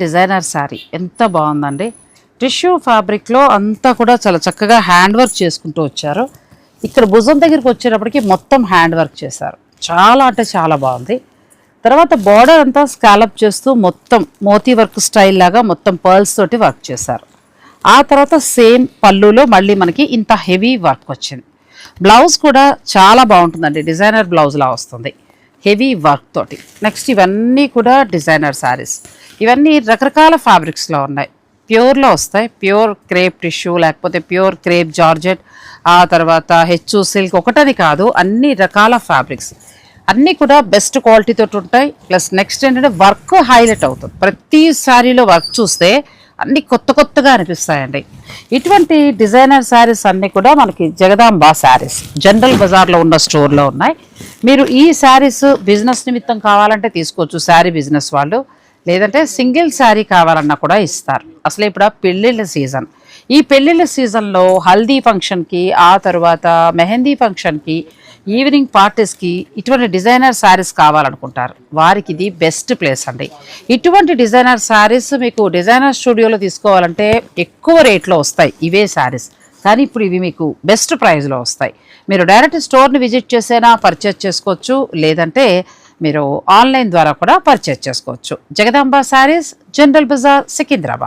Designer sari ఎంత బాగుందండి. Tissue ఫ్యాబ్రిక్లో అంతా కూడా చాలా చక్కగా హ్యాండ్ వర్క్ చేసుకుంటూ వచ్చారు. ఇక్కడ భుజం దగ్గరికి వచ్చేటప్పటికి మొత్తం హ్యాండ్ వర్క్ చేశారు. చాలా అంటే చాలా బాగుంది. తర్వాత బార్డర్ అంతా స్కాలప్ చేస్తూ మొత్తం మోతీ వర్క్ స్టైల్ లాగా మొత్తం పర్ల్స్ తోటి వర్క్ చేశారు. ఆ తర్వాత సేమ్ పళ్ళులో మళ్ళీ మనకి ఇంత హెవీ వర్క్ వచ్చింది. బ్లౌజ్ కూడా చాలా బాగుంటుందండి, డిజైనర్ బ్లౌజ్లా వస్తుంది హెవీ వర్క్ తోటి. నెక్స్ట్ ఇవన్నీ కూడా డిజైనర్ శారీస్. ఇవన్నీ రకరకాల ఫ్యాబ్రిక్స్లో ఉన్నాయి. ప్యూర్లో వస్తాయి, ప్యూర్ క్రేప్ టిష్యూ లేకపోతే ప్యూర్ క్రేప్ జార్జెట్, ఆ తర్వాత హెచ్చు సిల్క్ ఒకటని కాదు, అన్ని రకాల ఫ్యాబ్రిక్స్ అన్నీ కూడా బెస్ట్ క్వాలిటీతో ఉంటాయి. ప్లస్ నెక్స్ట్ ఏంటంటే వర్క్ హైలైట్ అవుతుంది. ప్రతి శారీలో వర్క్ చూస్తే అన్నీ కొత్త కొత్తగా అనిపిస్తాయండి. ఇటువంటి డిజైనర్ శారీస్ అన్నీ కూడా మనకి జగదాంబ శారీస్ జనరల్ బజార్లో ఉన్న స్టోర్లో ఉన్నాయి. మీరు ఈ శారీస్ బిజినెస్ నిమిత్తం కావాలంటే తీసుకోవచ్చు శారీ బిజినెస్ వాళ్ళు, లేదంటే సింగిల్ శారీ కావాలన్నా కూడా ఇస్తారు. అసలు ఇప్పుడు పెళ్ళిళ్ళ సీజన్, ఈ పెళ్ళిళ్ళ సీజన్లో హల్దీ ఫంక్షన్కి, ఆ తర్వాత మెహందీ ఫంక్షన్కి, ఈవినింగ్ పార్టీస్కి ఇటువంటి డిజైనర్ శారీస్ కావాలనుకుంటారు. వారికి ఇది బెస్ట్ ప్లేస్ అండి. ఇటువంటి డిజైనర్ శారీస్ మీకు డిజైనర్ స్టూడియోలో తీసుకోవాలంటే ఎక్కువ రేట్లో వస్తాయి ఇవే శారీస్, కానీ ఇప్పుడు ఇవి మీకు బెస్ట్ ప్రైస్లో వస్తాయి. మీరు డైరెక్ట్ స్టోర్ని విజిట్ చేసైనా పర్చేజ్ చేసుకోవచ్చు, లేదంటే మీరు ఆన్లైన్ ద్వారా కూడా పర్చేజ్ చేసుకోవచ్చు. జగదాంబ శారీస్, జనరల్ బజార్, సికింద్రాబాద్.